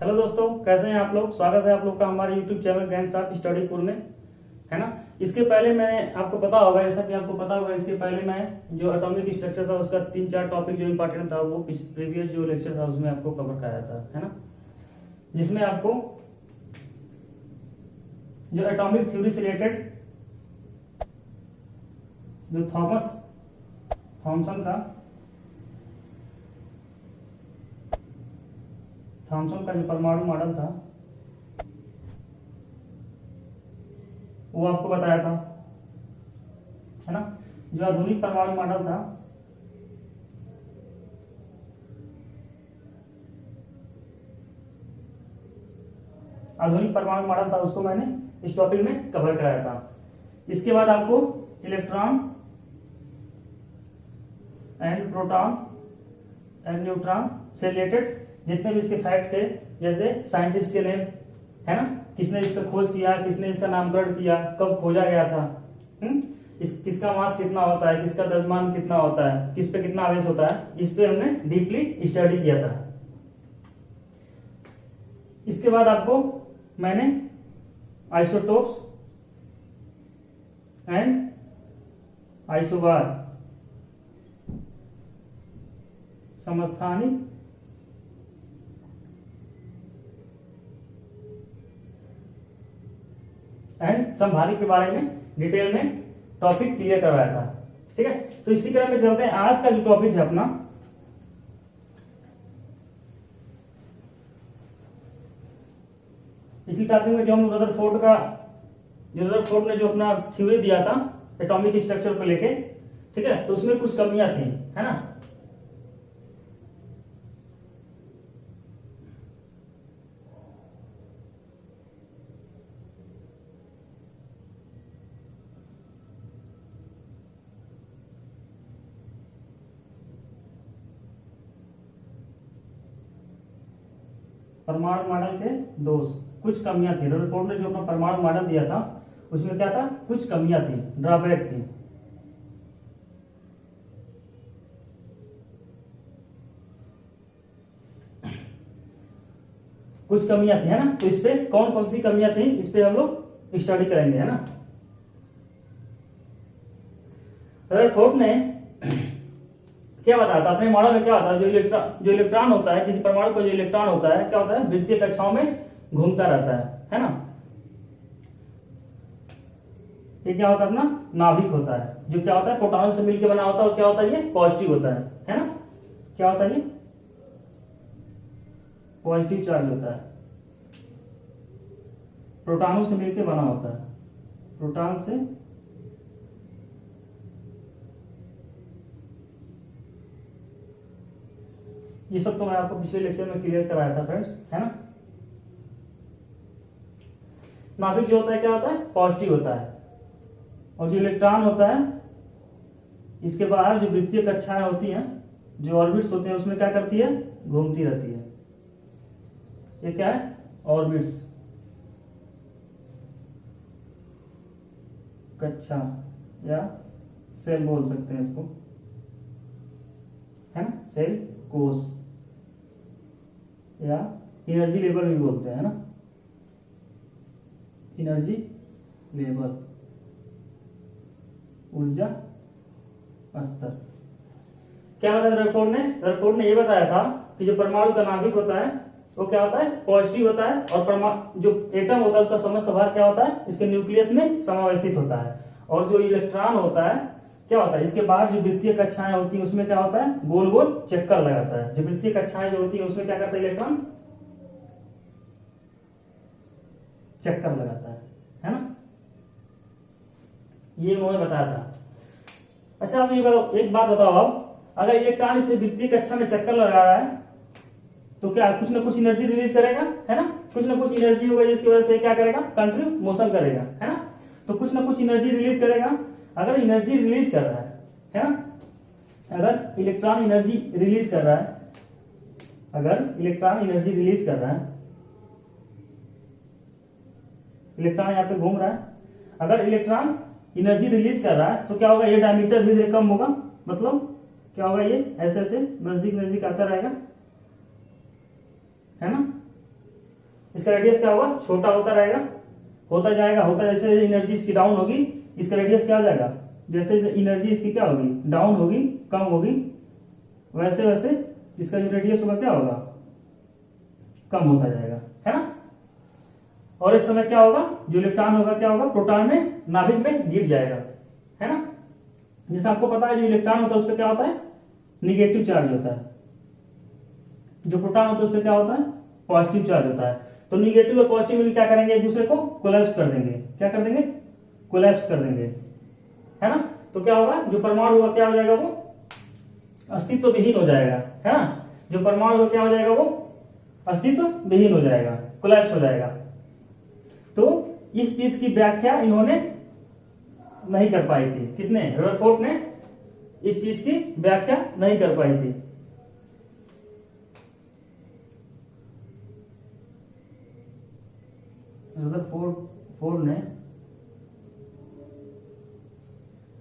Hello दोस्तों, कैसे हैं आप लोग। स्वागत है आप लोग का हमारे यूट्यूब चैनल गैंग्स ऑफ स्टडीपुर में, है ना। इसके पहले मैंने आपको पता होगा, जैसा कि आपको पता होगा, इसके पहले मैं जो एटॉमिक स्ट्रक्चर था उसका 3-4 टॉपिक जो इंपॉर्टेंट था वो प्रीवियस जो लेक्चर था उसमें आपको कवर कराया था, है ना। जिसमें आपको जो एटॉमिक थ्योरी से रिलेटेड जो थॉमसन का जो परमाणु मॉडल था वो आपको बताया था, है ना। जो आधुनिक परमाणु मॉडल था उसको मैंने इस टॉपिक में कवर कराया था। इसके बाद आपको electron and proton and neutron से रिलेटेड जितने भी इसके फैक्ट थे, जैसे साइंटिस्ट के नेम, है ना, किसने इसका खोज किया, किसने इसका नामकरण किया, कब खोजा गया था, किसका मास कितना होता है, किसका द्रव्यमान कितना होता है, किस पे कितना आवेश होता है, इस पे हमने डीपली स्टडी किया था। इसके बाद आपको मैंने आइसोटोप्स एंड आइसोबार समस्थानिक एंड समभारी के बारे में डिटेल में टॉपिक क्लियर करवाया था, ठीक है। तो इसी क्रम में चलते हैं। आज का जो टॉपिक है अपना, पिछली टॉपिक में जो हम रदरफोर्ड ने जो अपना थ्योरी दिया था एटॉमिक स्ट्रक्चर को लेके, ठीक है, तो उसमें कुछ कमियां थी, है ना। परमाणु मॉडल के दोष, कुछ कमियां थी। रदरफोर्ड ने जो अपना परमाणु मॉडल दिया था उसमें क्या था, कुछ कमियां थी, ड्रॉबैक थी। कुछ कमियां थी, है ना। तो इस पे कौन कौन सी कमियां थी, इस पे हम लोग स्टडी करेंगे, है ना। रदरफोर्ड ने क्या बताया था अपने मॉडल में, क्या होता है, जो इलेक्ट्रॉन होता है, किसी परमाणु का जो इलेक्ट्रॉन होता है, क्या होता है, वृत्तीय कक्षाओं में घूमता रहता है ना। ये क्या होता है, अपना नाभिक होता है, जो क्या होता है, प्रोटॉन से मिलकर बना होता है, और क्या होता है, ये पॉजिटिव होता है ना। क्या होता है, ये पॉजिटिव चार्ज होता है, प्रोटॉनों से मिलकर बना होता है, प्रोटॉन से ये सब तो मैं आपको पिछले लेक्चर में क्लियर कराया था फ्रेंड्स, है ना। नाभिक जो होता है क्या होता है, पॉजिटिव होता है, और जो इलेक्ट्रॉन होता है इसके बाहर जो वृत्तीय कक्षाएं होती हैं, जो ऑर्बिट्स होते हैं, उसमें क्या करती है, घूमती रहती है। ये क्या है, ऑर्बिट्स, कक्षा या सेल बोल सकते हैं इसको, है ना, सेल कोष या एनर्जी लेवल भी बोलते हैं, है ना, एनर्जी लेवल, ऊर्जा स्तर। क्या बताया रदरफोर्ड ने ये बताया था कि जो परमाणु का नाभिक होता है वो क्या होता है, पॉजिटिव होता है, और परमाणु जो एटम होता है उसका समस्त भार क्या होता है, इसके न्यूक्लियस में समावेशित होता है। और जो इलेक्ट्रॉन होता है क्या होता है, इसके बाहर जो वृत्तीय कक्षाएं होती हैं उसमें क्या होता है, गोल गोल चक्कर लगाता है। जो वृत्तीय कक्षाएं जो होती है उसमें क्या करता है, इलेक्ट्रॉन चक्कर लगाता है ना। ये उन्होंने बताया था। अच्छा, अब ये एक बात बताओ, आप अगर इलेक्ट्रॉन इस वृत्तीय कक्षा में चक्कर लगा रहा है तो क्या कुछ ना कुछ एनर्जी रिलीज करेगा, है ना। कुछ ना कुछ एनर्जी होगा जिसकी वजह से क्या करेगा, कंट्रीब्यूट मोशन करेगा, है ना। तो कुछ ना कुछ एनर्जी रिलीज करेगा। अगर एनर्जी रिलीज कर रहा है ना, अगर इलेक्ट्रॉन एनर्जी रिलीज कर रहा है, इलेक्ट्रॉन यहाँ पे घूम रहा है, अगर इलेक्ट्रॉन एनर्जी रिलीज कर रहा है तो क्या होगा, ये डायमीटर धीरे धीरे कम होगा, मतलब क्या होगा, ये ऐसे ऐसे नजदीक नजदीक आता रहेगा, है ना। इसका रेडियस क्या होगा, छोटा होता रहेगा, होता जाएगा, होता जैसे एनर्जी इसकी डाउन होगी इसका रेडियस क्या हो जाएगा, जैसे एनर्जी इसकी क्या होगी, डाउन होगी, कम होगी, वैसे वैसे इसका जो रेडियस होगा क्या होगा, कम होता जाएगा, है ना। और इस समय क्या होगा, जो इलेक्ट्रॉन होगा क्या होगा, प्रोटॉन में नाभिक में गिर जाएगा, है ना। जैसे आपको पता है जो इलेक्ट्रॉन होता है उस पर क्या होता है, निगेटिव चार्ज होता है, जो प्रोटॉन होता है उस पर क्या होता है, पॉजिटिव चार्ज होता है। तो निगेटिव और पॉजिटिव मिलकर क्या करेंगे, एक दूसरे को कोलैप्स कर देंगे, क्या कर देंगे, कोलैप्स कर देंगे, है ना। तो क्या होगा, जो परमाणु होगा क्या हो जाएगा, वो अस्तित्व विहीन हो जाएगा, है ना। जो परमाणु होगा क्या हो जाएगा, वो अस्तित्व विहीन हो जाएगा, कोलैप्स हो जाएगा। तो इस चीज की व्याख्या इन्होंने नहीं कर पाई थी, किसने, रदरफोर्ड ने इस चीज की व्याख्या नहीं कर पाई थी। रदरफोर्ड ने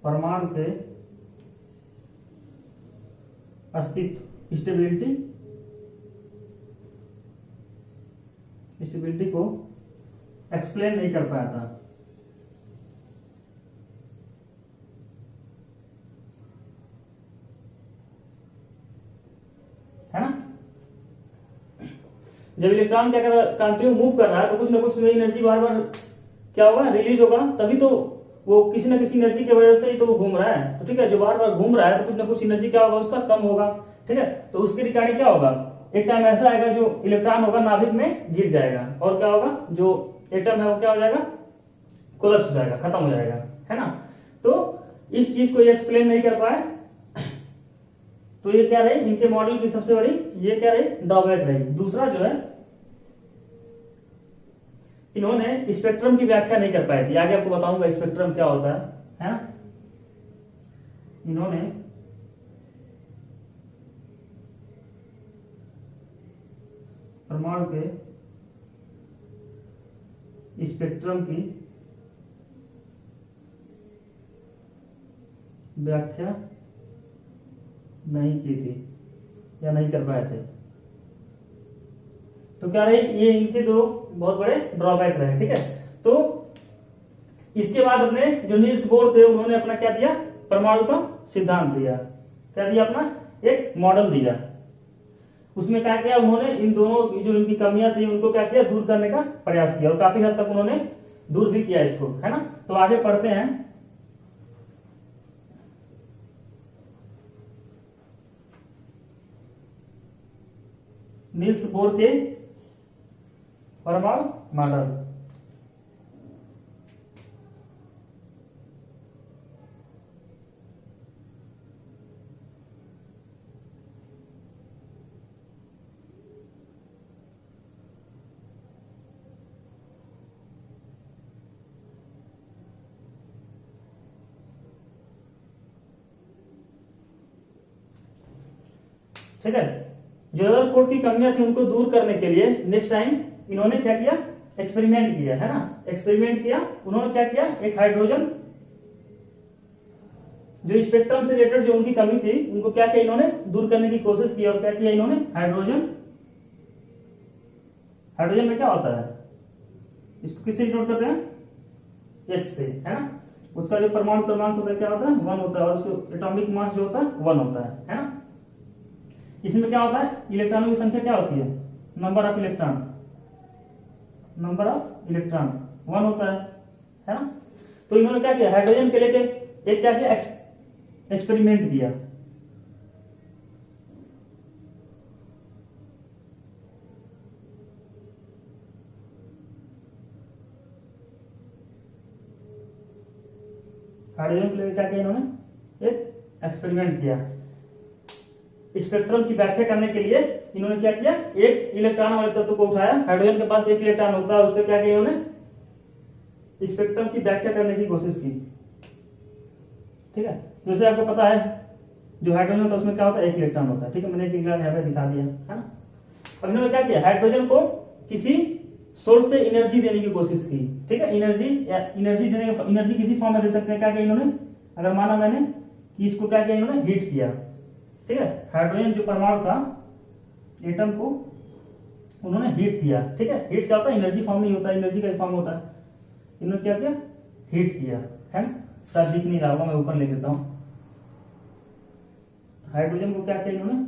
परमाणु के अस्तित्व, स्टेबिलिटी को एक्सप्लेन नहीं कर पाया था, है ना। जब इलेक्ट्रॉन क्या कर रहा है, कंटिन्यू मूव कर रहा है तो कुछ ना कुछ एनर्जी बार बार क्या होगा, रिलीज होगा, तभी तो वो किसी ना किसी एनर्जी की वजह से ही तो वो घूम रहा है। तो ठीक है, जो बार बार घूम रहा है तो कुछ ना कुछ एनर्जी क्या होगा, उसका कम होगा, ठीक है। तो उसके रिगार्डिंग क्या होगा, एक टाइम ऐसा आएगा जो इलेक्ट्रॉन होगा नाभिक में गिर जाएगा, और क्या होगा, जो एटम है वो क्या हो जाएगा, कोलैप्स हो जाएगा, खत्म हो जाएगा, है ना। तो इस चीज को ये एक्सप्लेन नहीं कर पाए, तो ये क्या रही इनके मॉडल की सबसे बड़ी, ये क्या रही, ड्रॉबैक रही। दूसरा जो है, इन्होंने स्पेक्ट्रम की व्याख्या नहीं कर पाई थी, आगे आपको बताऊंगा स्पेक्ट्रम क्या होता है ना। इन्होंने परमाणु के स्पेक्ट्रम की व्याख्या नहीं की थी या नहीं कर पाए थे। तो क्या रहे, ये इनके दो बहुत बड़े ड्रॉबैक रहे, ठीक है। तो इसके बाद अपने जो नील्स बोर थे उन्होंने अपना क्या दिया, परमाणु का सिद्धांत दिया, क्या दिया, अपना एक मॉडल दिया। उसमें क्या किया उन्होंने, इन दोनों जो इनकी कमियां थी उनको क्या किया, दूर करने का प्रयास किया, और काफी हद तक उन्होंने दूर भी किया इसको, है ना। तो आगे पढ़ते हैं। नील्स बोर के परमाणु मॉडल। ठीक है, जो रदरफोर्ड की कमियां थी उनको दूर करने के लिए नेक्स्ट टाइम इन्होंने क्या किया, एक्सपेरिमेंट किया, है ना। एक्सपेरिमेंट किया उन्होंने, क्या किया, एक हाइड्रोजन, जो स्पेक्ट्रम से रिलेटेड जो उनकी कमी थी उनको क्या किया, इन्होंने दूर करने की कोशिश की, और क्या किया इन्होंने, हाइड्रोजन, हाइड्रोजन में क्या होता है, इसको किससे डिनोट करते हैं, H से, है ना। उसका जो परमाणु क्रमांक होता है क्या होता है, 1 होता है, और उसका एटॉमिक मास जो होता है 1 होता है ना। इसमें क्या होता है, इलेक्ट्रॉनों की संख्या क्या होती है, number of electron, number of electron 1 होता है ना। तो इन्होंने क्या किया, हाइड्रोजन के लेके एक क्या किया, एक्सपेरिमेंट किया। हाइड्रोजन के लेके क्या किया इन्होंने, एक एक्सपेरिमेंट किया। स्पेक्ट्रम की व्याख्या करने के लिए इन्होंने क्या किया, एक इलेक्ट्रॉन वाले तत्व को उठाया, हाइड्रोजन के पास एक इलेक्ट्रॉन होता है, उस पर क्या किया इन्होंने, स्पेक्ट्रम की व्याख्या करने की कोशिश की, ठीक है। जैसे आपको पता है जो हाइड्रोजन होता है उसमें क्या होता है, एक इलेक्ट्रॉन होता है, ठीक है। मैंने एक इलेक्ट्रॉन यहाँ पे दिखा दिया, है ना। अब इन्होंने क्या किया, हाइड्रोजन को किसी सोर्स से एनर्जी देने की कोशिश की, ठीक है। एनर्जी देने, एनर्जी किसी फॉर्म में दे सकते हैं, क्या किया इन्होंने, अगर माना मैंने कि इसको क्या किया इन्होंने, हीट किया, ठीक है। हाइड्रोजन जो परमाणु था, एटम को उन्होंने हीट दिया, ठीक है। हीट क्या होता है, एनर्जी फॉर्म नहीं होता, एनर्जी का फॉर्म होता है। इन्होंने क्या किया, हीट किया, है ना। शायद दिख नहीं रहा होगा, मैं ऊपर ले देता हूं। हाइड्रोजन को क्या किया इन्होंने,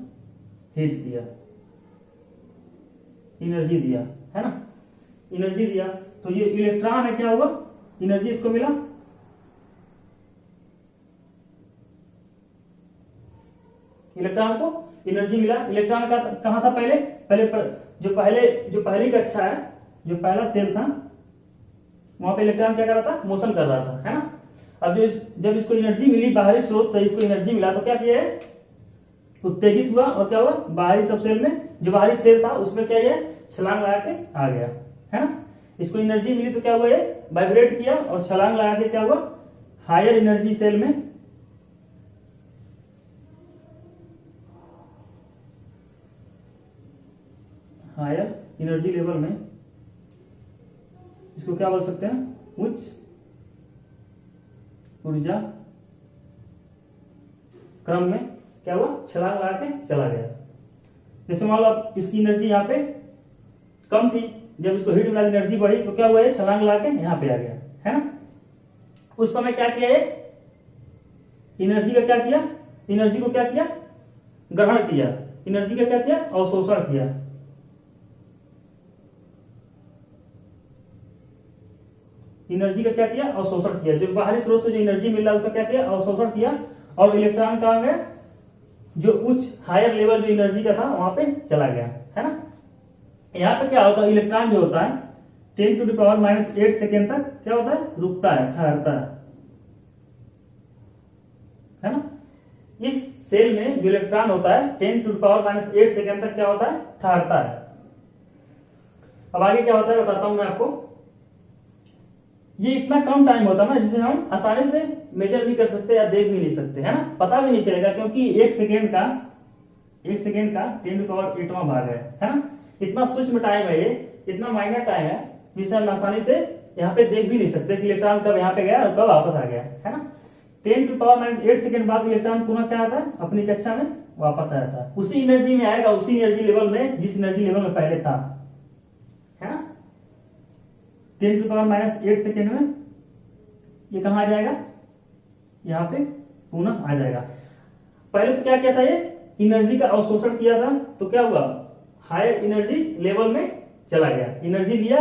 हीट किया, एनर्जी दिया, है ना, एनर्जी दिया। तो ये इलेक्ट्रॉन है, क्या हुआ, एनर्जी इसको मिला, इलेक्ट्रॉन को एनर्जी मिला। इलेक्ट्रॉन का कहां था पहले, जो पहली कक्षा है, जो पहला सेल था, वहां पे इलेक्ट्रॉन क्या कर रहा था, मोशन कर रहा था, है ना। अब जब इसको एनर्जी मिली बाहरी स्रोत से, इसको एनर्जी मिला, तो क्या किया है, उत्तेजित हुआ, और क्या हुआ, बाहरी सब सेल में, जो बाहरी सेल था उसमें क्या है, छलांग लगा के आ गया, है ना। इसको एनर्जी मिली तो क्या हुआ, ये वाइब्रेट किया और छलांग लगा के क्या हुआ, हायर एनर्जी सेल में, हायर एनर्जी लेवल में, इसको क्या बोल सकते हैं, उच्च ऊर्जा क्रम में क्या हुआ, छलांग लगा के चला गया। जैसे मान लो आप इसकी एनर्जी यहाँ पे कम थी, जब इसको हीट मिला एनर्जी बढ़ी, तो क्या हुआ, ये छलांग लगा के यहाँ पे आ गया, है ना। उस समय क्या किया, ये एनर्जी का क्या किया, एनर्जी को क्या किया, ग्रहण किया, एनर्जी का क्या किया, अवशोषण किया। एनर्जी का क्या किया, अवशोषण किया। जो बाहरी स्रोत से जो एनर्जी मिल रहा है उसका क्या किया, अवशोषण किया, और इलेक्ट्रॉन का गया, जो उच्च हायर लेवल जो एनर्जी का था वहां पे चला गया, है ना। यहाँ पे क्या होता है, इलेक्ट्रॉन जो होता है 10⁻⁻8 सेकेंड तक क्या होता है, रुकता है, ठहरता है ना। इस सेल में जो इलेक्ट्रॉन होता है 10⁻⁸ सेकेंड तक क्या होता है, ठहरता है। अब आगे क्या होता है बताता हूं मैं आपको। ये इतना कम टाइम होता है ना, जिसे हम आसानी से मेजर भी कर सकते या देख भी नहीं सकते, है ना, पता भी नहीं चलेगा, क्योंकि एक सेकेंड का 10⁸ भाग है ना। इतना सूक्ष्म टाइम है, ये इतना माइनर टाइम है, जिसे हम आसानी से यहाँ पे देख भी नहीं सकते कि इलेक्ट्रॉन कब यहाँ पे गया और कब वापस आ गया, है ना। 10⁻⁸ सेकेंड बाद इलेक्ट्रॉन पुनः क्या आता है, अपनी कक्षा में वापस आ जाता है, उसी एनर्जी में आएगा, उसी एनर्जी लेवल में जिस एनर्जी लेवल में पहले था, है ना। 10⁻⁸ सेकेंड में ये कहां आ जाएगा, यहाँ पे पुनः आ जाएगा। पहले तो क्या किया था, ये एनर्जी का अवशोषण किया था, तो क्या हुआ, हायर एनर्जी लेवल में चला गया, एनर्जी लिया,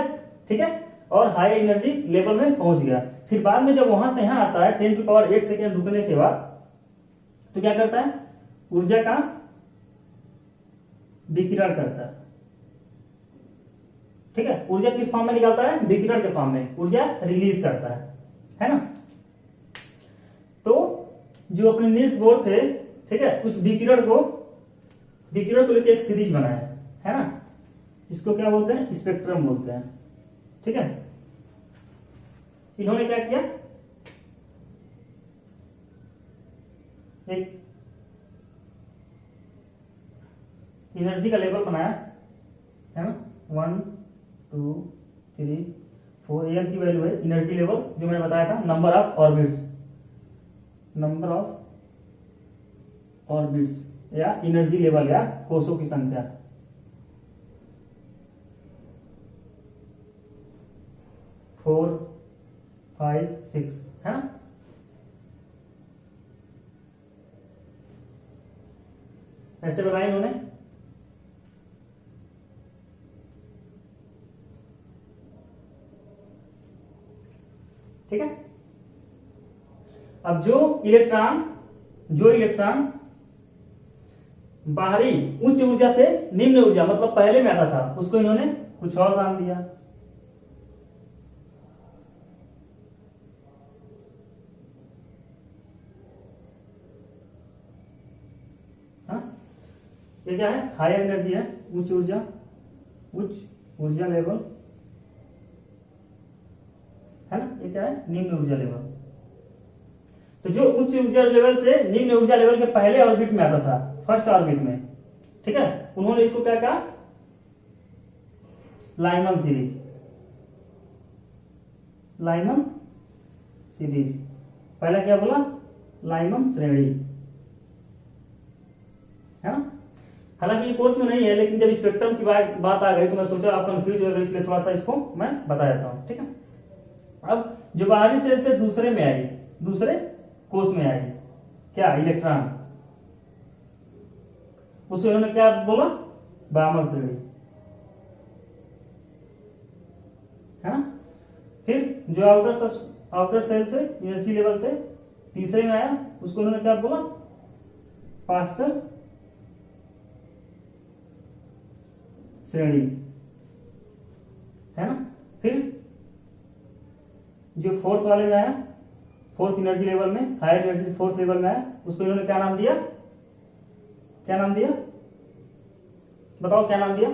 ठीक है, और हायर एनर्जी लेवल में पहुंच गया। फिर बाद में जब वहां से यहां आता है 10⁸ सेकेंड रुकने के बाद, तो क्या करता है, ऊर्जा का विकिरण करता है, ठीक है। ऊर्जा किस फॉर्म में निकालता है, विकिरण के फॉर्म में ऊर्जा रिलीज करता है ना। तो जो अपने नील्स बोर थे, ठीक है, उस विकिरण को लेकर एक सीरीज बनाया है ना। इसको क्या बोलते हैं, स्पेक्ट्रम बोलते हैं, ठीक है। इन्होंने क्या किया, एक एनर्जी का लेवल बनाया है ना, 1 2 3 4 एन की वैल्यू है एनर्जी लेवल, जो मैंने बताया था, नंबर ऑफ ऑर्बिट्स या एनर्जी लेवल या कोषों की संख्या। फोर 5 6 है ना। ऐसे बताया इन्होंने, ठीक है। अब जो इलेक्ट्रॉन बाहरी उच्च ऊर्जा से निम्न ऊर्जा मतलब पहले में आता था, उसको इन्होंने कुछ और नाम दिया, ये क्या है, हाई एनर्जी है, उच्च ऊर्जा लेवल है ना। ये क्या है, निम्न ऊर्जा लेवल। तो जो उच्च ऊर्जा लेवल से निम्न ऊर्जा लेवल के पहले ऑर्बिट में आता था, फर्स्ट ऑर्बिट में, ठीक है, उन्होंने इसको क्या कहा, लाइमन सीरीज। पहला क्या बोला, लाइमन श्रेणी, है ना। हालांकि ये कोर्स में नहीं है, लेकिन जब स्पेक्ट्रम की बात आ गई तो मैं सोचा आप कंफ्यूज हो गए, इसलिए थोड़ा सा इसको मैं बता देता हूँ। ठीक है, अब जो बाहरी सेल से दूसरे में आई, दूसरे कोष में आई, क्या इलेक्ट्रॉन, उसे उन्होंने क्या बोला, बामर श्रेणी, है ना। फिर जो आउटर सेल से एनर्जी लेवल से तीसरे में आया, उसको उन्होंने क्या बोला, पास्टल श्रेणी, है ना। फिर जो फोर्थ वाले में आया, फोर्थ एनर्जी लेवल में, हायर एनर्जी से फोर्थ लेवल में आया, उसको इन्होंने क्या नाम दिया, क्या नाम दिया, बताओ क्या नाम दिया,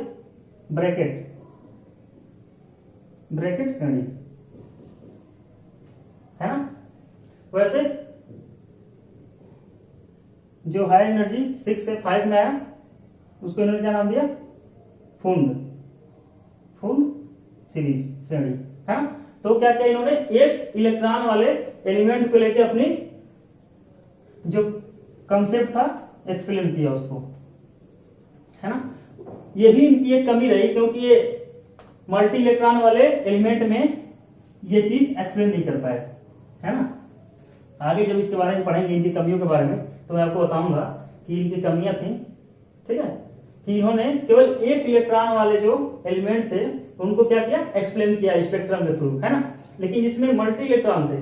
ब्रैकेट, ब्रैकेट श्रेणी, है ना। वैसे जो हाई एनर्जी 6 से 5 में आया, उसको इन्होंने क्या नाम दिया, फुंड, फुंड सीरीज श्रेणी, है ना। तो क्या किया इन्होंने, एक इलेक्ट्रॉन वाले एलिमेंट को लेकर अपनी जो कंसेप्ट था एक्सप्लेन किया उसको, है ना। ये भी इनकी एक कमी रही, क्योंकि ये मल्टी इलेक्ट्रॉन वाले एलिमेंट में ये चीज एक्सप्लेन नहीं कर पाए, है ना। आगे जब इसके बारे में पढ़ेंगे इनकी कमियों के बारे में, तो मैं आपको बताऊंगा कि इनकी कमियां थी। ठीक है, कि इन्होंने केवल एक इलेक्ट्रॉन वाले जो एलिमेंट थे उनको क्या किया, एक्सप्लेन किया स्पेक्ट्रम के थ्रू, है ना। लेकिन जिसमें मल्टी इलेक्ट्रॉन थे,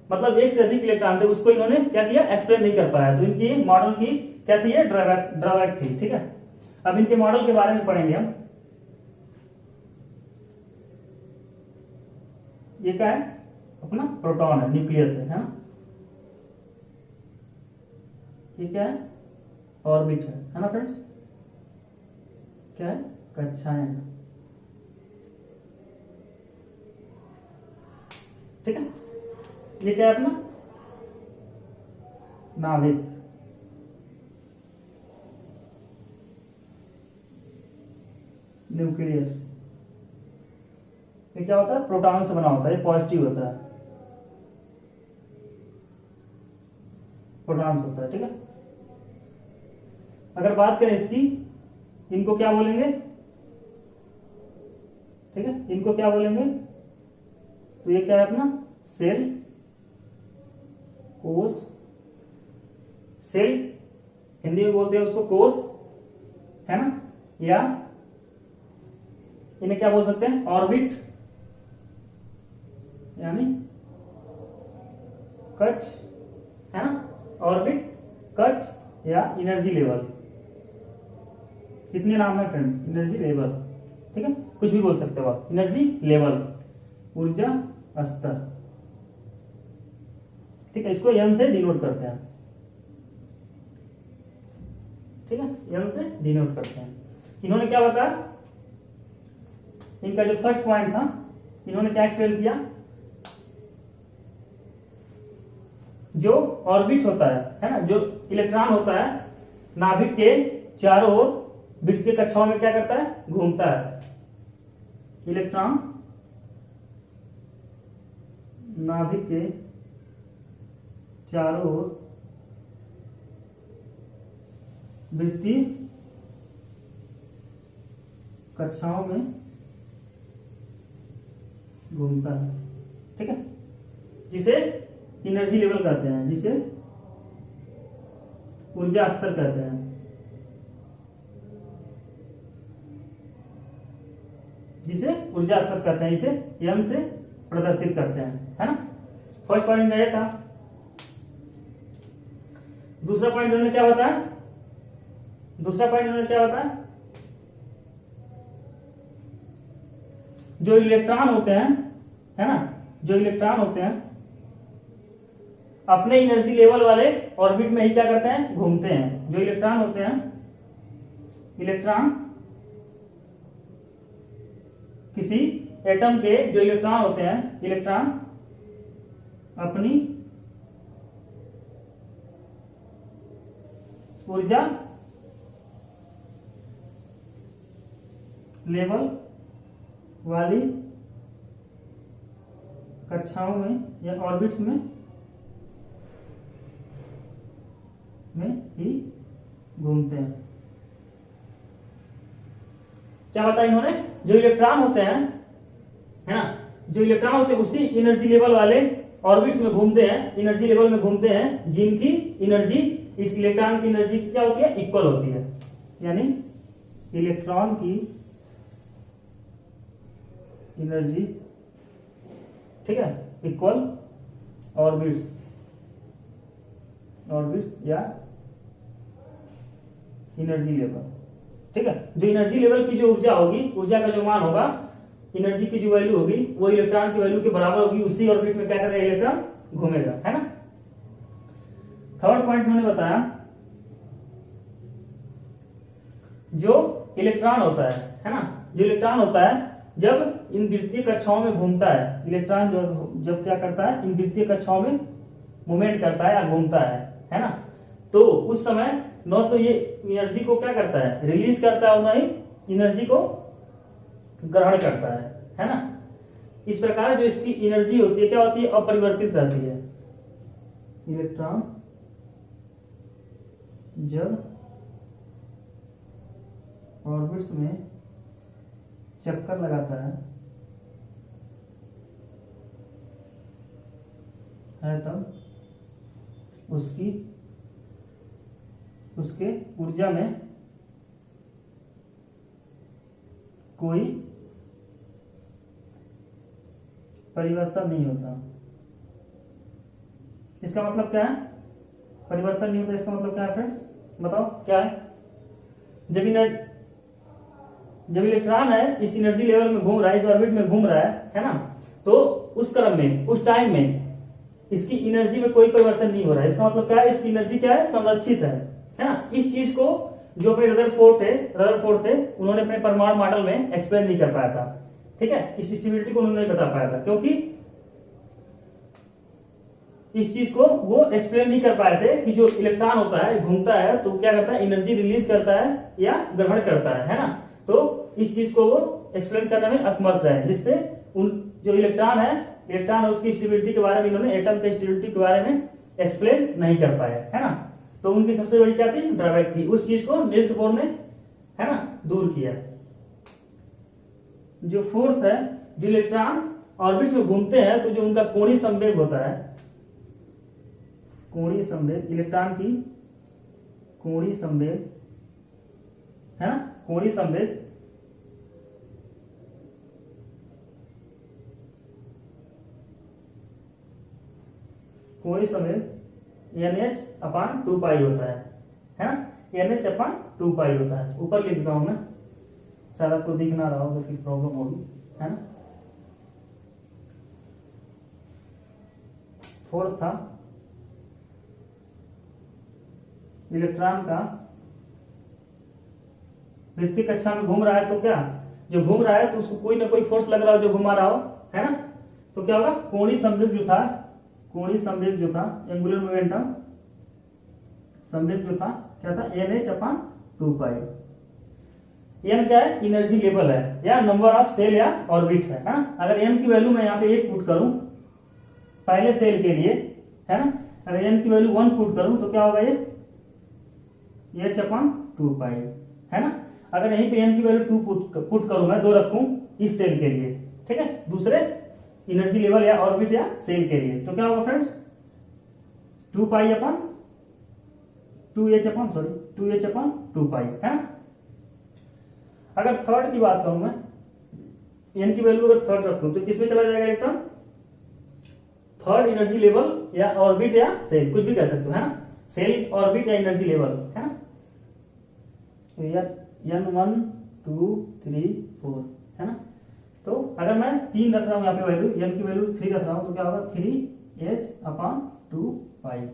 मतलब एक से अधिक इलेक्ट्रॉन थे, उसको इन्होंने क्या किया, एक्सप्लेन नहीं कर पाया। तो इनकी मॉडल की क्या थी, ड्रॉबैक थी। ठीक है, अब इनके मॉडल के बारे में पढ़ेंगे हम। ये क्या है, अपना प्रोटॉन है, न्यूक्लियस है ना। ये क्या है, ऑर्बिट है ना फ्रेंड्स। क्या है, कक्षाएं। ठीक है, ये क्या है अपना नाभिक, न्यूक्लियस। ये क्या होता है, प्रोटॉन से बना होता है, ये पॉजिटिव होता है, प्रोटॉन होता है। ठीक है, अगर बात करें इसकी, इनको क्या बोलेंगे, ठीक है, इनको क्या बोलेंगे, तो ये क्या है अपना सेल, कोष, सेल हिंदी में बोलते हैं उसको कोष, है ना। या इन्हें क्या बोल सकते हैं, ऑर्बिट, यानी कक्ष, है ना, ऑर्बिट, कक्ष या एनर्जी लेवल। कितने नाम है फ्रेंड्स, एनर्जी लेवल। ठीक है, कुछ भी बोल सकते हो आप, एनर्जी लेवल, ऊर्जा स्तर। ठीक है, इसको एन से डिनोट करते हैं। ठीक है, एन से डिनोट करते हैं। इन्होंने क्या बताया, इनका जो फर्स्ट पॉइंट था, इन्होंने क्या एक्सप्लेन किया, जो ऑर्बिट होता है ना, जो इलेक्ट्रॉन होता है नाभिक के चारों ओर वृत्त के कक्षाओं में क्या करता है, घूमता है। इलेक्ट्रॉन नाभिक के चारों ओर वृत्तीय कक्षाओं में घूमता है। ठीक है, जिसे एनर्जी लेवल कहते हैं, जिसे ऊर्जा स्तर कहते हैं। जिसे ऊर्जा स्तर कहते हैं, इसे एन से प्रदर्शित करते हैं, है ना। फर्स्ट पॉइंट ये था। दूसरा पॉइंट उन्होंने क्या बताया, दूसरा पॉइंट उन्होंने क्या बताया, जो इलेक्ट्रॉन होते हैं, है ना, जो इलेक्ट्रॉन होते हैं अपने एनर्जी लेवल वाले ऑर्बिट में ही क्या करते हैं, घूमते हैं। जो इलेक्ट्रॉन होते हैं, इलेक्ट्रॉन किसी एटम के जो इलेक्ट्रॉन होते हैं, इलेक्ट्रॉन अपनी ऊर्जा लेवल वाली कक्षाओं में या ऑर्बिट्स में ही घूमते हैं। क्या बताया इन्होंने, जो इलेक्ट्रॉन होते हैं, है ना, जो इलेक्ट्रॉन होते हैं उसी एनर्जी लेवल वाले ऑर्बिट्स में घूमते हैं, एनर्जी लेवल में घूमते हैं, जिनकी एनर्जी इस इलेक्ट्रॉन की एनर्जी की क्या होती है, इक्वल होती है। यानी इलेक्ट्रॉन की एनर्जी, ठीक है, इक्वल ऑर्बिट्स या एनर्जी लेवल, ठीक है। जो एनर्जी लेवल की जो ऊर्जा होगी, ऊर्जा का जो मान होगा, एनर्जी की जो वैल्यू होगी वो इलेक्ट्रॉन की वैल्यू के बराबर होगी, उसी ऑर्बिट में क्या करेगा, इलेक्ट्रॉन घूमेगा, है ना। थर्ड पॉइंट मैंने बताया, जो इलेक्ट्रॉन होता है ना, जो इलेक्ट्रॉन होता है जब इन वृत्तीय कक्षाओं में घूमता है, इलेक्ट्रॉन जो जब क्या करता है, इन वृत्तीय कक्षाओं में मूवमेंट करता है या घूमता है ना, तो उस समय न तो ये एनर्जी को क्या करता है, रिलीज करता है, और न ही एनर्जी को ग्रहण करता है ना। इस प्रकार जो इसकी एनर्जी होती है क्या होती है, अपरिवर्तित रहती है। इलेक्ट्रॉन जब ऑर्बिट्स में चक्कर लगाता है तब उसके ऊर्जा में कोई परिवर्तन नहीं होता। इसका मतलब क्या है, परिवर्तन नहीं होता, इसका मतलब क्या है फ्रेंड्स, बताओ क्या है। जब इलेक्ट्रॉन है इस एनर्जी लेवल में घूम रहा है, इस ऑर्बिट में घूम रहा है ना, तो उस क्रम में, उस टाइम में इसकी एनर्जी में कोई परिवर्तन नहीं हो रहा है। इसका मतलब क्या है, इसकी एनर्जी क्या है, संरक्षित है ना। इस चीज को जो अपने रदरफोर्ड थे उन्होंने अपने परमाणु मॉडल में एक्सप्लेन नहीं कर पाया था, ठीक है, इस स्टेबिलिटी को उन्होंने नहीं बता पाया था, क्योंकि इस चीज को वो एक्सप्लेन नहीं कर पाए थे कि जो इलेक्ट्रॉन होता है घूमता है तो क्या करता है, एनर्जी रिलीज करता है या ग्रहण करता है ना। तो इस चीज को वो एक्सप्लेन करने में असमर्थ रहे, जिससे उन जो इलेक्ट्रॉन है उसकी स्टेबिलिटी के बारे में, इन्होंने एटम के स्टेबिलिटी के बारे में एक्सप्लेन नहीं कर पाए, है ना। तो उनकी सबसे बड़ी क्या थी, ड्रॉबैक थी, उस चीज को नील्स बोर ने, है ना, दूर किया। जो फोर्थ है, जो इलेक्ट्रॉन ऑर्बिट्स में घूमते हैं तो जो उनका कोणीय संवेग होता है, कोणीय संवेग, इलेक्ट्रॉन की कोणीय संवेग, है ना, कोणीय संवेग NH/2π होता है ना, NH/2π होता है। ऊपर लिख रहा हूं मैं, शायद आपको दिख ना रहा हो तो फिर प्रॉब्लम होगी, है ना। फोर्थ था, इलेक्ट्रॉन का वृत्तीय कक्षा में घूम रहा है, तो क्या, जो घूम रहा है तो उसको कोई ना कोई फोर्स लग रहा हो जो घुमा रहा हो, है ना। तो क्या होगा, कोणीय संवेग जो था, एंगुलर मोमेंटम संवेग जो था, क्या था, NH/2π। n क्या है, एनर्जी लेवल है या नंबर ऑफ सेल या ऑर्बिट है ना। अगर n की वैल्यू मैं यहाँ पे 1 पुट करूं पहले सेल के लिए, है ना, अगर n की वैल्यू 1 पुट करूं तो क्या होगा, ये H/2π, है ना। अगर यहीं पे n की वैल्यू 2 पुट करूं, मैं 2 रखूं इस सेल के लिए, ठीक है, दूसरे एनर्जी लेवल या ऑर्बिट या सेल के लिए, तो क्या होगा फ्रेंड्स, 2H/2π, है ना। अगर थर्ड की बात करूं मैं, n की वैल्यू अगर थर्ड रखूं तो किसमें चला जाएगा इलेक्ट्रॉन, थर्ड एनर्जी लेवल या ऑर्बिट या सेल, कुछ भी कह सकते हो, है ना, सेल, ऑर्बिट या एनर्जी लेवल, है ना। तो N1 2 3 4, है ना। तो अगर मैं 3 रख रहा हूं यहाँ पे वैल्यू, n की वैल्यू 3 रख रहा हूं तो क्या होगा, 3H/2π।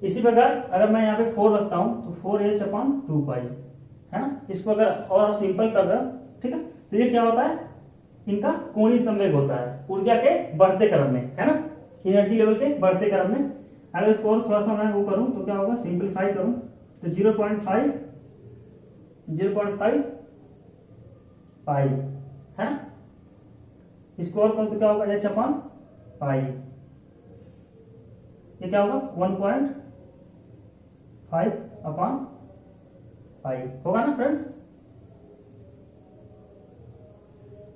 इसी प्रकार अगर मैं यहाँ पे 4 रखता हूं तो 4H/2π, है ना। इसको अगर और सिंपल कर रहा, ठीक है, तो ये क्या होता है, इनका कोणीय संवेग होता है ऊर्जा के बढ़ते क्रम में, है ना, एनर्जी लेवल के बढ़ते क्रम में। अगर इसको और थोड़ा सा मैं वो करूं तो क्या होगा, सिंपलीफाई करूं तो 0.5 पाई, है ना। इसको और कौन तो क्या होगा, H/पाई, ये क्या होगा 1.5/पाई होगा ना फ्रेंड्स।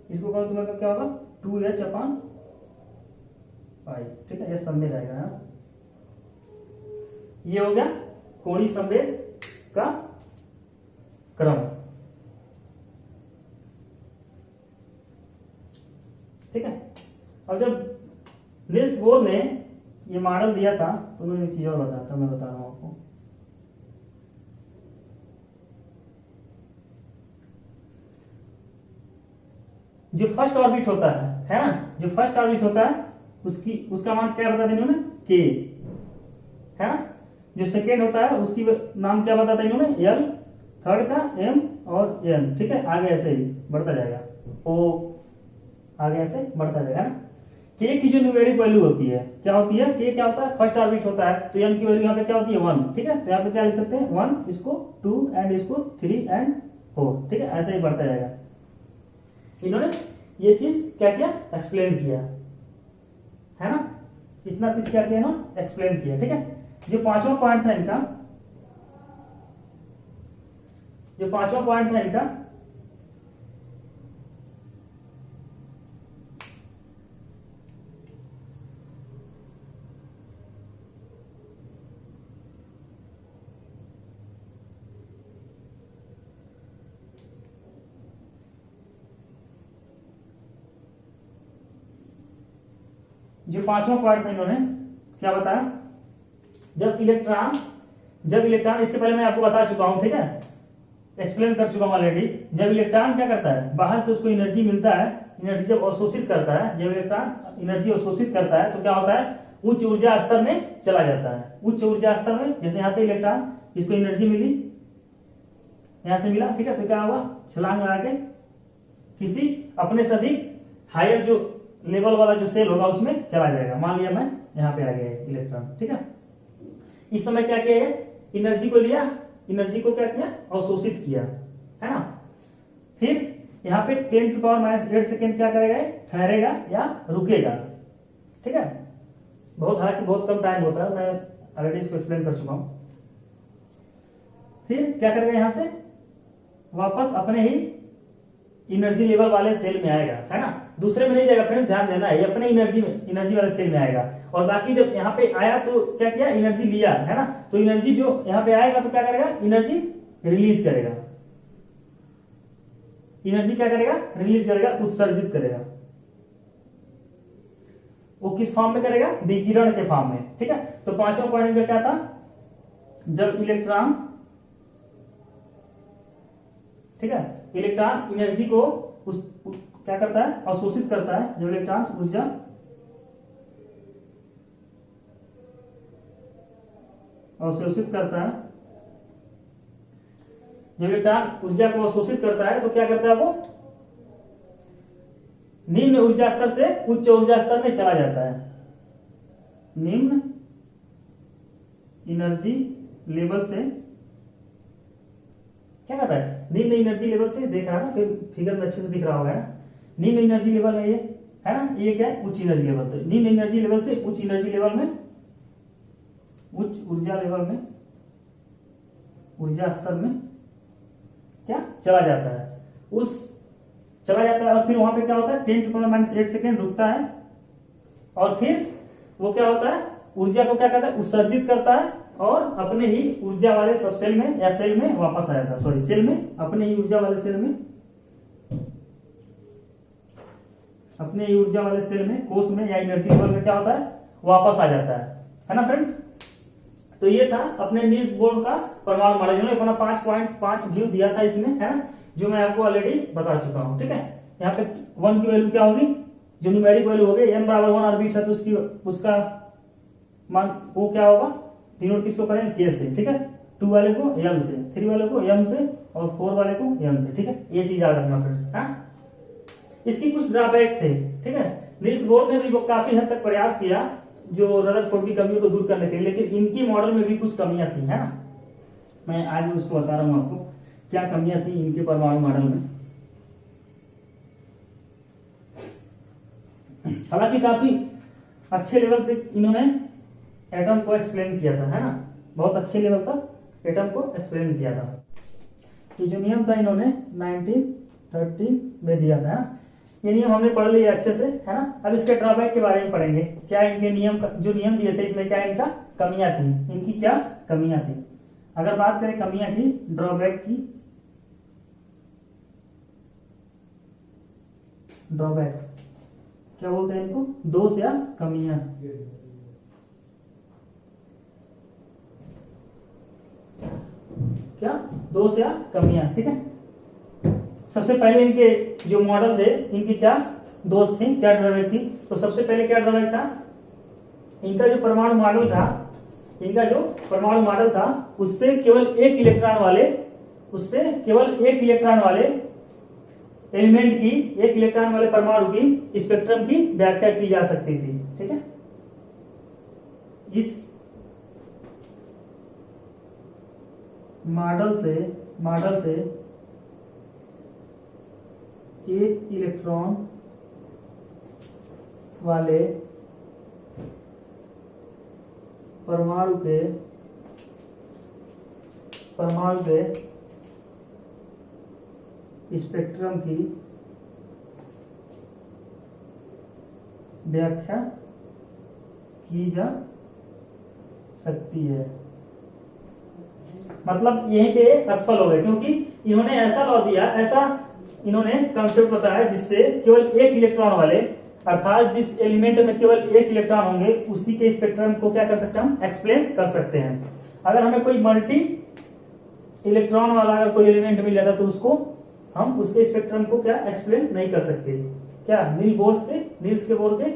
इसको करो तो मतलब क्या होगा 2H/5, ठीक है, ये सब में रहेगा। ये हो गया कोणीय संवेग का क्रम, ठीक है। अब जब नील्स बोर ने ये मॉडल दिया था तो उन्होंने एक चीज और बताया था, मैं बता रहा हूं आपको। जो फर्स्ट ऑर्बिट होता है ना, जो फर्स्ट ऑर्बिट होता है उसका मान क्या बता दें इन्होंने, के, है ना। जो सेकेंड होता है उसकी नाम क्या बताता है इन्होंने, एल, थर्ड का एम और एन, ठीक है। आगे ऐसे ही बढ़ता जाएगा, ओ आगे ऐसे बढ़ता जाएगा ना। के की जो न्यूमेरिक वैल्यू होती है क्या होती है, के क्या होता है, फर्स्ट ऑर्बिट होता है, तो एन की वैल्यू यहाँ पे क्या होती है 1, ठीक है। तो यहाँ पे क्या लिख सकते हैं 1, इसको 2 एंड इसको 3 एंड 4, ठीक है, ऐसे ही बढ़ता जाएगा। इन्होंने ये चीज क्या किया, एक्सप्लेन किया, है ना। इतना चीज क्या किया ना, एक्सप्लेन किया, ठीक है। जो पांचवा पॉइंट था इनका, जो पांचवा पॉइंट था इनका, जो पांचवा पॉइंट था इन्होंने क्या बताया, जब इलेक्ट्रॉन, इससे पहले मैं आपको बता चुका हूं, ठीक है, एक्सप्लेन कर चुका हूं ऑलरेडी। जब इलेक्ट्रॉन क्या करता है, बाहर से उसको एनर्जी मिलता है, एनर्जी जब अवशोषित करता है, जब इलेक्ट्रॉन एनर्जी अवशोषित करता है तो क्या होता है, उच्च ऊर्जा स्तर में चला जाता है। उच्च ऊर्जा स्तर में, जैसे यहाँ पे इलेक्ट्रॉन, इसको एनर्जी मिली, यहां से मिला, ठीक है, तो क्या होगा, छलांग लगा के किसी अपने से अधिक हायर जो लेवल वाला जो सेल होगा उसमें चला जाएगा। मान लिया मैं यहाँ पे आ गया इलेक्ट्रॉन, ठीक है। इस समय क्या किया, एनर्जी को लिया, एनर्जी को क्या किया, अवशोषित किया, है ना। फिर यहाँ पे 10⁻⁸ सेकेंड क्या करेगा, ठहरेगा या रुकेगा, ठीक है। हालांकि बहुत कम टाइम होता है, मैं ऑलरेडी इसको एक्सप्लेन कर चुका हूं। फिर क्या करेगा, यहां से वापस अपने ही एनर्जी लेवल वाले सेल में आएगा, है ना, दूसरे में नहीं जाएगा। फ्रेंड्स ध्यान देना है, ये अपने एनर्जी वाले सेल में आएगा। और बाकी जब यहाँ पे आया तो क्या किया, एनर्जी लिया, है ना, तो एनर्जी जो यहाँ पे आएगा तो क्या करेगा, एनर्जी रिलीज करेगा, एनर्जी क्या करेगा, रिलीज करेगा, उत्सर्जित करेगा। वो किस फॉर्म में करेगा, विकिरण के फॉर्म में, ठीक है। तो पांचवा पॉइंट में क्या था, जब इलेक्ट्रॉन, ठीक है, इलेक्ट्रॉन एनर्जी को क्या करता है, अवशोषित करता है। जब इलेक्ट्रॉन ऊर्जा अवशोषित करता है, जब इलेक्ट्रॉन ऊर्जा को अवशोषित करता है तो क्या करता है, वो निम्न ऊर्जा स्तर से उच्च ऊर्जा स्तर में चला जाता है। निम्न एनर्जी लेवल से क्या करता है, निम्न एनर्जी लेवल से, देख रहा है ना, फिर फिगर में अच्छे से दिख रहा होगा ना। निम्न एनर्जी लेवल है ये, है ना, ये क्या है, उच्च एनर्जी लेवल। तो निम्न एनर्जी लेवल से उच्च एनर्जी लेवल में, उच्च ऊर्जा लेवल में, ऊर्जा स्तर में क्या चला जाता है, चला जाता है। और फिर वहां पे क्या होता है, 10⁻⁸ सेकेंड रुकता है, और फिर वो क्या होता है, ऊर्जा को क्या करता है, उत्सर्जित करता है, और अपने ही ऊर्जा वाले सब सेल में या सेल में वापस आ जाता है, सॉरी सेल में, अपने ही ऊर्जा वाले सेल में, अपने ही ऊर्जा वाले सेल में, कोष में या एनर्जी लेवल में क्या होता है, वापस आ जाता है ना फ्रेंड्स। तो ये था अपने नील्स बोर का परमाणु मॉडल, जिन्होंने अपना 5.5 व्यू दिया था इसमें, है ना, जो मैं आपको ऑलरेडी बता चुका हूं, ठीक है। यहाँ पे 1 की वैल्यू क्या होगी, जो न्यूमेरिक वैल्यू होगी, n = 1 ऑर्बिट है तो उसका मान वो क्या होगा, डिनोट किसको करें, k से, ठीक है। 2 वाले को l से, 3 वाले को m से, और 4 वाले को n से, ठीक है। ये चीज याद रखना फ्रेंड्स, हाँ। इसकी कुछ ड्रॉबैक थे, ठीक है। नील्स बोर ने भी वो काफी हद तक प्रयास किया जो रदरफोर्ड की कमियों को दूर करने के लिए, लेकिन इनकी मॉडल में भी कुछ कमियां थी, है ना। मैं आज उसको बता रहा हूं आपको क्या कमियां थी इनके परमाणु मॉडल में। हालांकि काफी अच्छे लेवल तक इन्होंने एटम को एक्सप्लेन किया था, है ना, बहुत अच्छे लेवल तक एटम को एक्सप्लेन किया था। तो जो नियम था इन्होंने 1913 में दिया था, ये नियम हमने पढ़ लिया अच्छे से, है ना। अब इसके ड्रॉबैक के बारे में पढ़ेंगे, क्या इनके नियम जो नियम दिए थे इसमें क्या इनका कमियां थी, इनकी क्या कमियां थी। अगर बात करें कमियां की, ड्रॉबैक की, ड्रॉबैक क्या बोलते हैं इनको, दोष या कमियां। क्या दोष या कमियां, ठीक है। सबसे पहले इनके जो मॉडल थे इनकी क्या दोष थी, क्या ड्रॉबैक थी। तो सबसे पहले क्या ड्रॉबैक था, इनका जो परमाणु मॉडल था, इनका जो परमाणु मॉडल था उससे केवल एक इलेक्ट्रॉन वाले एलिमेंट की, एक इलेक्ट्रॉन वाले परमाणु की स्पेक्ट्रम की व्याख्या की जा सकती थी, ठीक है। इस मॉडल से एक इलेक्ट्रॉन वाले परमाणु के स्पेक्ट्रम की व्याख्या की जा सकती है। मतलब यहीं पे असफल हो गए, क्योंकि इन्होंने ऐसा लॉ दिया, ऐसा इन्होंने कंसेप्ट बताया जिससे केवल एक इलेक्ट्रॉन वाले, अर्थात जिस एलिमेंट में केवल एक इलेक्ट्रॉन होंगे उसी के स्पेक्ट्रम को क्या कर सकते हैं, हम एक्सप्लेन कर सकते हैं। अगर हमें कोई मल्टी इलेक्ट्रॉन वाला अगर कोई एलिमेंट मिल जाता तो उसको हम उसके स्पेक्ट्रम को क्या एक्सप्लेन नहीं कर सकते। क्या नील्स के बोर के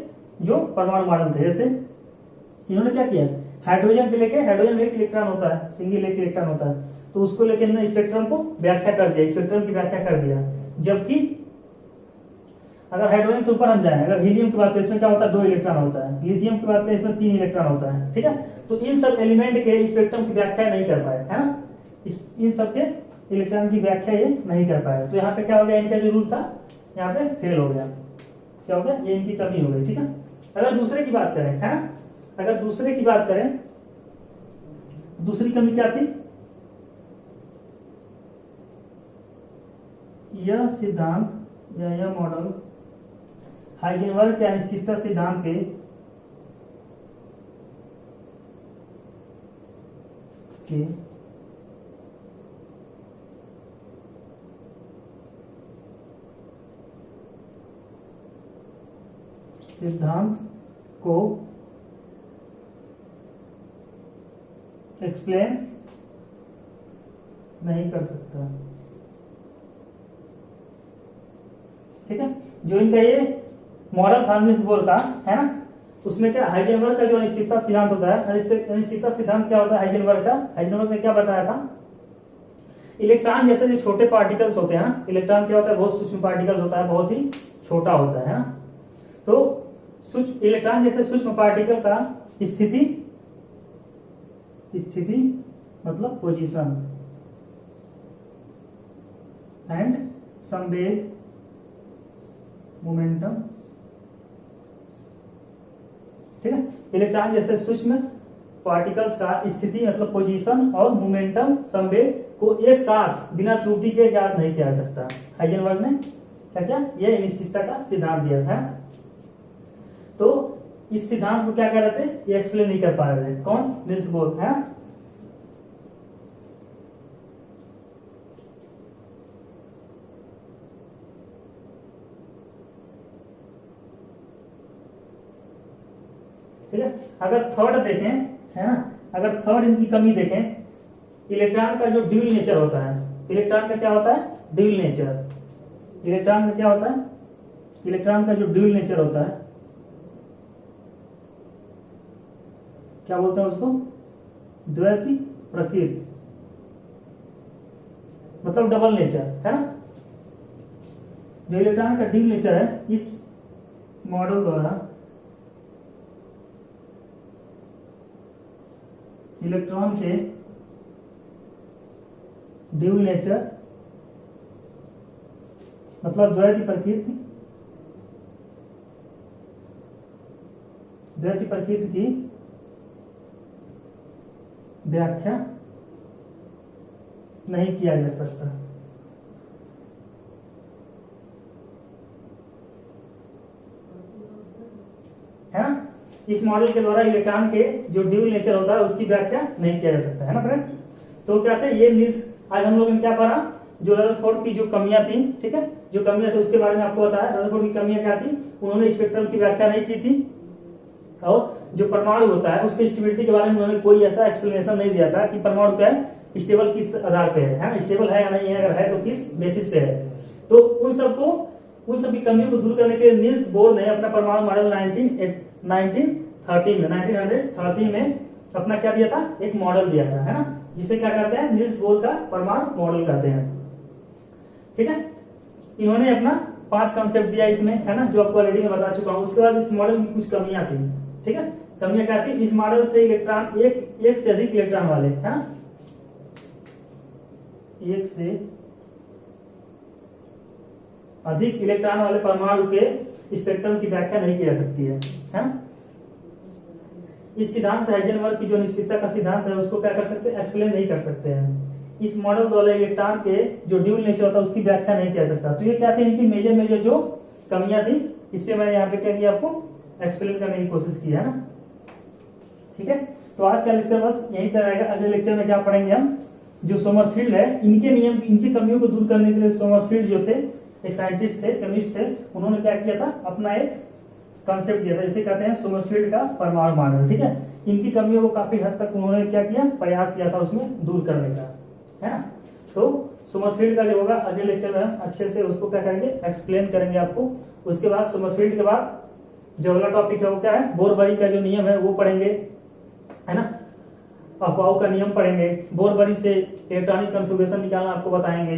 जो परमाणु मॉडल थे, जैसे इन्होंने क्या किया, हाइड्रोजन के लेके, हाइड्रोजन में एक इलेक्ट्रॉन होता है, सिंगल एक इलेक्ट्रॉन होता है, तो उसको लेके इन्होंने स्पेक्ट्रम को व्याख्या कर दिया, स्पेक्ट्रम की व्याख्या कर दिया। जबकि अगर हाइड्रोजन से ऊपर हम जाए, अगर हीलियम की बात करें इसमें क्या होता है, 2 इलेक्ट्रॉन होता है, लिथियम की बात करें इसमें 3 इलेक्ट्रॉन होता है, ठीक है। तो इन सब एलिमेंट के स्पेक्ट्रम की व्याख्या नहीं कर पाए, है ना, इन सब के इलेक्ट्रॉन की व्याख्या ये नहीं कर पाए। तो यहाँ पे क्या हो गया, इनका जो रूल था यहाँ पे फेल हो गया, क्या हो गया, ये इनकी कमी हो गई, ठीक है। अगर दूसरे की बात करें, है ना, अगर दूसरे की बात करें, दूसरी कमी क्या थी, यह सिद्धांत या यह मॉडल हाइजेनबर्ग के अनिश्चितता सिद्धांत के सिद्धांत को एक्सप्लेन नहीं कर सकता, ठीक है। जो इनका ये मॉडल था निल्स बोर का, है ना, उसमें क्या हाइजेनबर्ग का जो अनिश्चितता सिद्धांत होता है, अनिश्चितता सिद्धांत क्या होता है हाइजेनबर्ग का, हाइजेनबर्ग ने क्या बताया था, इलेक्ट्रॉन जैसे जो छोटे पार्टिकल्स होते हैं ना, इलेक्ट्रॉन क्या होता है, बहुत सूक्ष्म पार्टिकल्स होता है, बहुत ही छोटा होता है ना। तो इलेक्ट्रॉन जैसे सूक्ष्म पार्टिकल का स्थिति मतलब पोजीशन एंड संवेग मोमेंटम, ठीक है। इलेक्ट्रॉन जैसे सूक्ष्म पार्टिकल्स का स्थिति मतलब पोजीशन और मोमेंटम संवेग को एक साथ बिना त्रुटि के ज्ञात नहीं किया जा सकता। हाइजेनबर्ग ने क्या किया, यह अनिश्चितता का सिद्धांत दिया था। तो इस सिद्धांत को क्या कह रहे थे, ये एक्सप्लेन नहीं कर पा रहे थे, कौन, निल्स बोर, है। ठीक है। अगर थर्ड देखें, है ना, अगर थर्ड इनकी कमी देखें, इलेक्ट्रॉन का जो ड्यूल नेचर होता है, इलेक्ट्रॉन का क्या होता है, ड्यूल नेचर, इलेक्ट्रॉन का क्या होता है, इलेक्ट्रॉन का जो ड्यूल नेचर होता है, क्या बोलते हैं उसको, द्वैती प्रकृति, मतलब डबल नेचर, है ना। जो इलेक्ट्रॉन का ड्यूल नेचर है, इस मॉडल द्वारा इलेक्ट्रॉन के ड्यूल नेचर मतलब द्वैती प्रकृति की व्याख्या नहीं किया जा सकता। इस मॉडल के द्वारा इलेक्ट्रॉन के जो ड्यूल नेचर होता है उसकी व्याख्या नहीं किया जा सकता है ना फ्रेंड। तो क्या थे ये नील्स, आज हम लोगों ने क्या पढ़ा, जो रदरफोर्ड की जो कमियां थी, ठीक है, जो कमियां थी उसके बारे में आपको बताया। रदरफोर्ड की कमियां क्या थी, उन्होंने स्पेक्ट्रम की व्याख्या नहीं की थी, और जो परमाणु होता है उसकी स्टेबिलिटी के बारे में उन्होंने कोई ऐसा एक्सप्लेनेशन नहीं दिया था कि परमाणु क्या है, स्टेबल किस आधार पे है ना, स्टेबल है या नहीं है, अगर है तो किस बेसिस पे है। तो उन सब की कमियों को दूर करने के लिए नील्स बोर ने अपना परमाणु मॉडल 1913 में अपना क्या दिया था, एक मॉडल दिया था, है ना, जिसे क्या कहते हैं, नील्स बोर का परमाणु मॉडल कहते हैं, ठीक है। इन्होंने अपना 5 कॉन्सेप्ट दिया इसमें, है ना, जो आपको ऑलरेडी मैं बता चुका हूं। उसके बाद इस मॉडल की कुछ कमियां थी, ठीक है। कमियां क्या थी, इस मॉडल से इलेक्ट्रॉन एक से अधिक इलेक्ट्रॉन वाले, है ना, एक से अधिक इलेक्ट्रॉन वाले परमाणु के स्पेक्ट्रम की व्याख्या नहीं की जा सकती है ना। इस सिद्धांत से हाइजेनबर्ग की जो निश्चितता का सिद्धांत है उसको क्या कर सकते हैं, एक्सप्लेन नहीं कर सकते हैं। इस मॉडल द्वारा इलेक्ट्रॉन के जो ड्यूल नेचर होता है उसकी व्याख्या नहीं किया सकता। तो ये क्या थी, इनकी मेजर जो कमियां थी, इस पे मैंने यहाँ पे क्या किया, आपको एक्सप्लेन करने की कोशिश की है ना, ठीक है। तो आज का लेक्चर बस यही तरह रहेगा। अगले लेक्चर में क्या पढ़ेंगे हम, जो सोमरफील्ड है, इनके नियम, इनकी कमियों को दूर करने के लिए सोमरफील्ड जो थे, एक साइंटिस्ट थे, केमिस्ट थे, उन्होंने क्या किया था, अपना एक कॉन्सेप्ट दिया था, इसे कहते हैं सोमरफील्ड का परमाणु मॉडल, ठीक है। इनकी कमियों को काफी हद तक उन्होंने क्या किया, प्रयास किया था उसमें दूर करने का, है ना। तो सोमरफील्ड का जो होगा अगले लेक्चर में हम अच्छे से उसको क्या करेंगे, एक्सप्लेन करेंगे आपको। उसके बाद सोमरफील्ड के बाद जो अगला टॉपिक है वो क्या है, बोरबरी का जो नियम है वो पढ़ेंगे, है ना, अफबाऊ का नियम पढ़ेंगे, बोरबरी से इलेक्ट्रॉनिक कॉन्फ़िगरेशन निकालना आपको बताएंगे,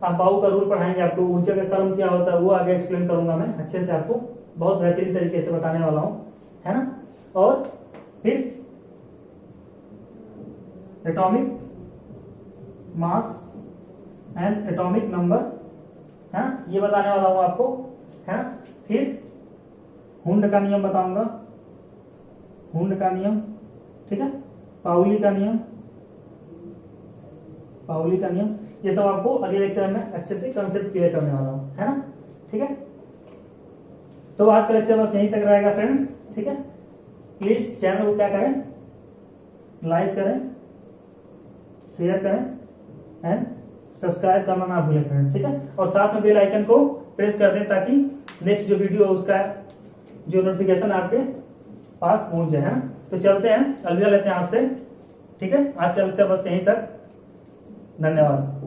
अफबाऊ का रूल पढ़ाएंगे आपको, ऊर्जा का क्रम क्या होता है वो आगे एक्सप्लेन करूंगा मैं अच्छे से, आपको बहुत बेहतरीन तरीके से बताने वाला हूं, है ना। और फिर atomic mass and atomic number, है ना, ये बताने वाला हूं आपको, है ना। फिर हुंड का नियम बताऊंगा, हुंड का नियम, ठीक है, पाउली का नियम, पाउली का नियम, ये सब आपको अगले लेक्चर में अच्छे से कंसेप्ट क्लियर करने वाला हूं, है ना, ठीक है। तो आज का लेक्चर बस यहीं तक रहेगा फ्रेंड्स, ठीक है। प्लीज चैनल को क्या करें, लाइक करें, शेयर करें एंड सब्सक्राइब करना ना भूलें फ्रेंड्स, ठीक है। और साथ में बेल आइकन को प्रेस कर दें ताकि नेक्स्ट जो वीडियो है उसका जो नोटिफिकेशन आपके पास पहुंच जाए, है ना। तो चलते हैं, अलविदा लेते हैं आपसे, ठीक है। आज का लेक्चर बस यहीं तक, धन्यवाद।